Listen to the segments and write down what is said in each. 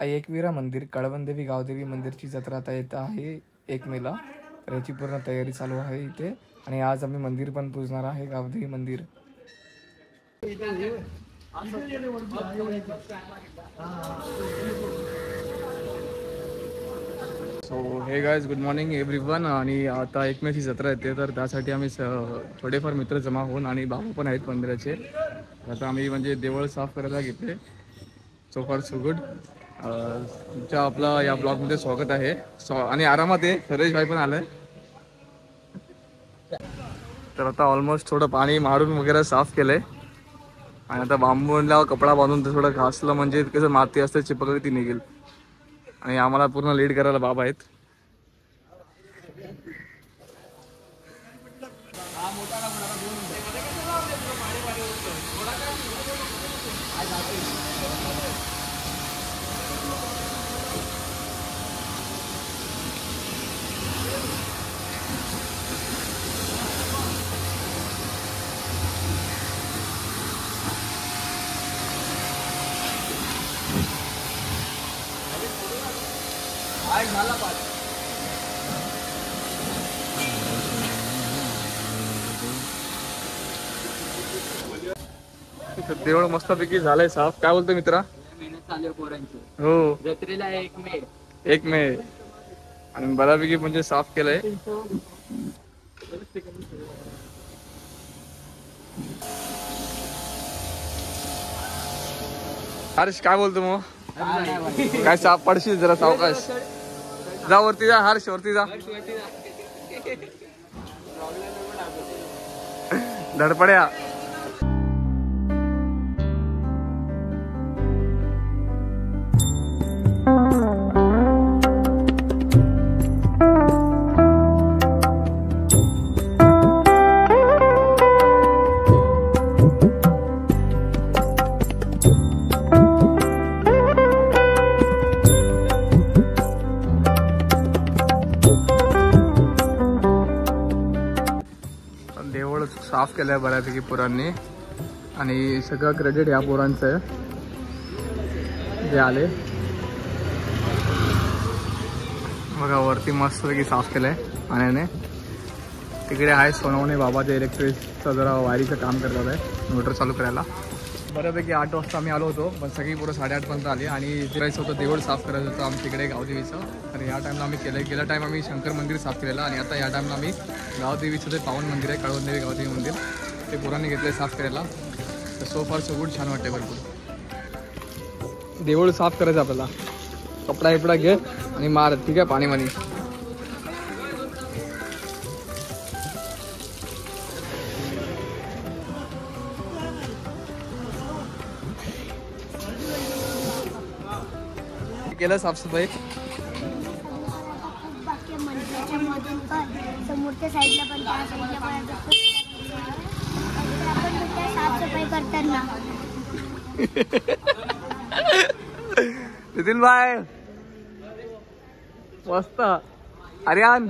एकविरा मंदिर कळवणदेवी गावदेवी मंदिरची जत्रा आता येत आहे 1 मेला. तर याची पूर्ण तयारी चालू आहे इथे आणि आज आम्ही मंदिर पण पूजणार आहे गावदेवी मंदिर. सो हे गाईज गुड मॉर्निंग एव्हरीवन. आणि आता 1 मेची जत्रा येते तर त्यासाठी आम्ही थोडेफार मित्र जमा होऊन आणि बाबा पण आहेत मंदिराचे. आता आम्ही म्हणजे देवळ साफ करायला घेतले. सो फार सो गुड. तुमच्या आपला या ब्लॉगमध्ये स्वागत आहे. आणि आरामात आहे. सरेश भाई पण आलाय. तर आता ऑलमोस्ट थोडं पाणी मारून वगैरे साफ केलंय आणि आता बांबूला कपडा बांधून थोडं घासलं म्हणजे कसं माती असते चिपकली ती निघेल. आणि आम्हाला पूर्ण लीड करायला बाबा आहेत. देवळ मस्तपैकी झालंय साफ. काय बोलतो मित्रा? हो जत्रेला 1 मे 1 मे आणि बऱ्यापैकी म्हणजे साफ केलंय. हर्ष काय बोलतो मग? काय साफ पडशील जरा सावकाश. जा वरती जा हर्ष वरती जा. धडपड्या. देवळ साफ केलंय बऱ्यापैकी पोरांनी आणि सगळं क्रेडिट या पोरांचं आहे जे आले. बघा वरती मस्तपैकी साफ केलंय पाण्याने. तिकडे आहे सोनवणे बाबाचे इलेक्ट्रिकचं जरा वायरीचं काम करतात आहे मोटर चालू करायला. बऱ्यापैकी 8 वाजता आम्ही आलो होतो पण सगळी पोरं 8:30 पर्यंत आली आणि जायचं होतं देवळ साफ करायचं होतं आमच्या तिकडे गावदेवीचं. तर या टाईमला आम्ही केलं. गेल्या टाईम आम्ही शंकर मंदिर साफ केलेलं आणि आता या टाईमला आम्ही गावदेवीचं जे पावन मंदिर आहे कळवणदेवी गावदेवी मंदिर ते पोरांनी घेतलं साफ करायला. तर सो फार सो गुड. छान वाटते भरपूर. देवळ साफ करायचं आपल्याला. कपडा बिपडा घे आणि मार. ठीक आहे पाणीमध्ये. केलं साफसफाई. समोरच्या साईडला पण त्या साईडला पण आपण साफसफाई करताना नितीन भाई मस्त. आर्यन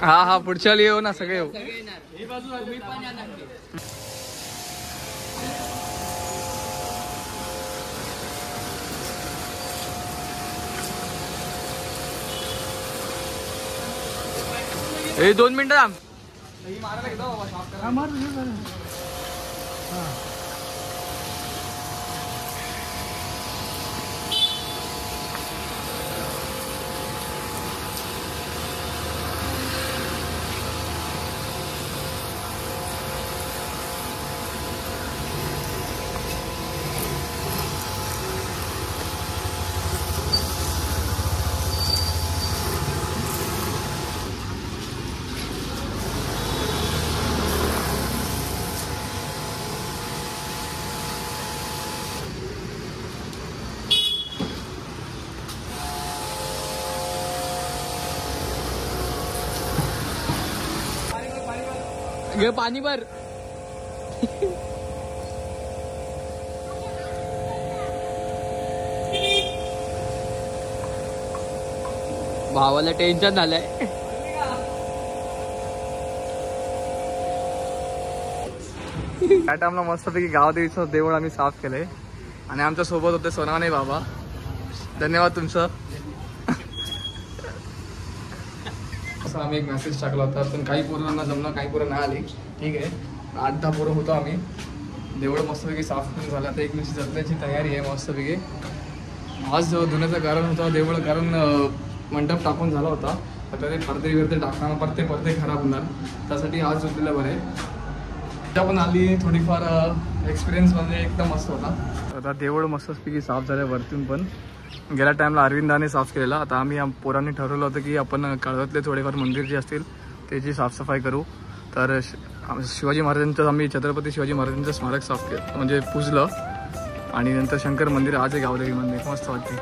हा हा पुढच्या येऊ ना सगळे येऊ. हे 2 मिनिटं थांब. घे पाणी भर. भावाला टेन्शन झालंय. त्या टाइमला मस्तपैकी गावदेवीचं देऊळ आम्ही साफ केलंय आणि आमच्या सोबत होते सोनावणे बाबा. धन्यवाद तुमचं. असं आम्ही एक मेसेज टाकला होता पण काही पोरांना जमलं, काही पोरं नाही आली. ठीक आहे, 8-10 पोरं होतो आम्ही. देवळ मस्तपैकी साफ करून झालं. आता एकमेकांची जत्रेची तयारी आहे मस्तपैकी. आज धुण्याचं कारण होतं देवळ, कारण मंडप टाकून झाला होता. आता ते पडदे टाकताना पडदे खराब होणार, त्यासाठी आज धुतलेलं बरं आहे. त्या पण आली थोडीफार एक्सपिरियन्स म्हणजे एकदम मस्त होता. आता देवळ मस्तपैकी साफ झालं वरतून पण. गेल्या टाईमला अरविंदाने साफ केलेला. आता आम्ही पोरांनी ठरवलं होतं की आपण काळातले थोडेफार मंदिर जे असतील त्याची साफसफाई करू. तर शिवाजी महाराजांचं आम्ही छत्रपती शिवाजी महाराजांचं स्मारक साफ केलं, म्हणजे पुजलं. आणि नंतर शंकर मंदिर, आज आहे गावदेवी मंदिर, मस्त वाटते.